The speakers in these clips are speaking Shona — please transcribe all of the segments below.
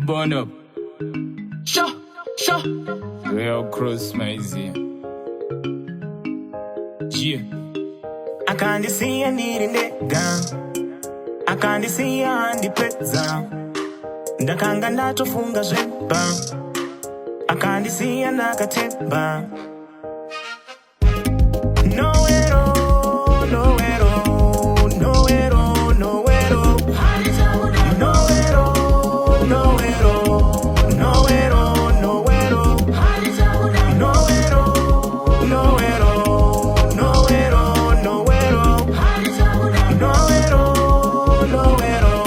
burn up. Sure. Real cross my easy. Yeah. I can't see a need in the gun. I can't see a handy pizza. Ndakanga ndatofunga zviba. I can't see a nakatemba. Nowhere, oh, nowhere, oh, nowhere, oh, nowhere, oh. Nowhere, oh, nowhere, oh, nowhere, oh, nowhere, oh. Nowhere, oh, nowhere, oh, nowhere, oh, nowhere, oh. Nowhere, oh,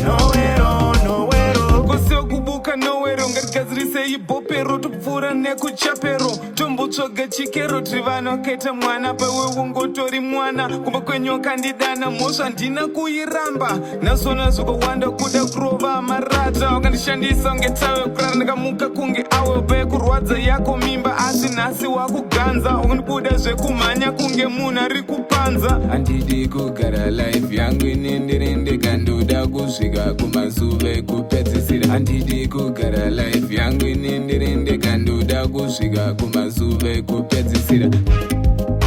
nowhere, oh, nowhere, oh. Kuseokubuka nowhere ungatigadzirisa ibhopero topfuura nekuchapero tombotsvaga chikero tiri vanoketa mwana pawe ungotori mwana kumba kwenyu kandidana mhosva ndina kuiramba nasona zvakawanda kuda kurova marata wakandishandisa unge tawe kurara ndakamuka kunge awe pekurwadza yako mimba asi nhasi wakuganza ukandibuda zvekumhanya kunge munhu ari kupanza handidi kugara life yangu inenderendeka ndoda kusvika kumazuva ekupedzisira handidi kugara life yangu inenderendeka ndoda kusvika kumazuva ekupedzisira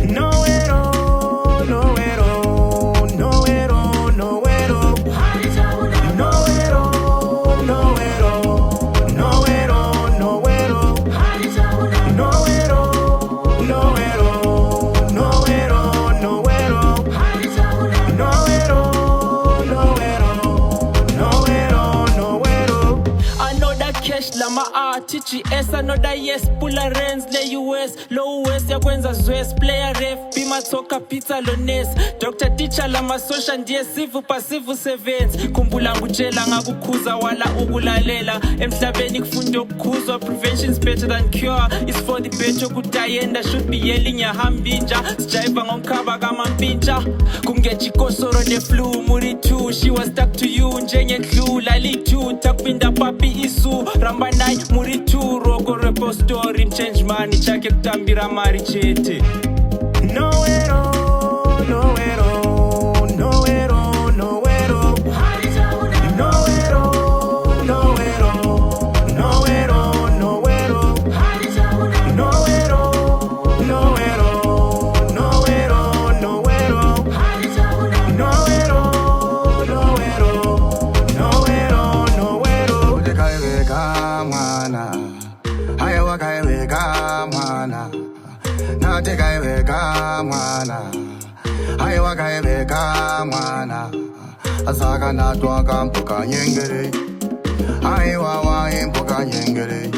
Nowhere, oh, nowhere, oh, nowhere, oh, nowhere, oh. Nowhere, oh, nowhere, oh, nowhere, oh, nowhere, oh. Nowhere, oh, nowhere, oh, nowhere, oh, nowhere, oh. Nowhere, oh, nowhere, oh, nowhere, oh, nowhere, oh. Another cash la ma-RTGS, another yes, pulla rents le US, low west ya kwenza zwes, player ref, bima toka pizza lones, Dr. Teacher la masosha ndiye sivu pasivu sevens, kumbula ngutshela ngakukhuza wala ukulalela, emhlabeni kufundo kukhuzwa, prevention's better than cure, it's for the better kudayenda, should be yelling ya hambinja, sijaiva ngomkhaba kama mpintsha, kungejikosoro ne flu, muri 2, she was stuck to you, njenge clue, lali 2, takupinda papi isu, ramba nai muri 2, roko repo story, change money, chake kutambira mari chete. Nowhere, oh, nowhere, oh, nowhere, oh, nowhere, oh. Nowhere, oh, nowhere, oh, nowhere, oh, nowhere, oh. Nowhere, oh, nowhere, oh, nowhere, oh, nowhere, oh. Nowhere, oh, nowhere, oh, nowhere, oh, nowhere, oh. Utekaiweka mwana, haya wakaiweka mwana, natekaiweka mwana, haya wakaiweka mwana, asaka natwaka mpuka nyengere, haya wawa mpuka nyengere,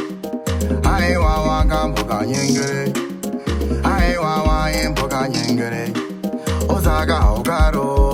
haya wawa mpuka nyengere, haya wawa mpuka nyengere, osaka okaro.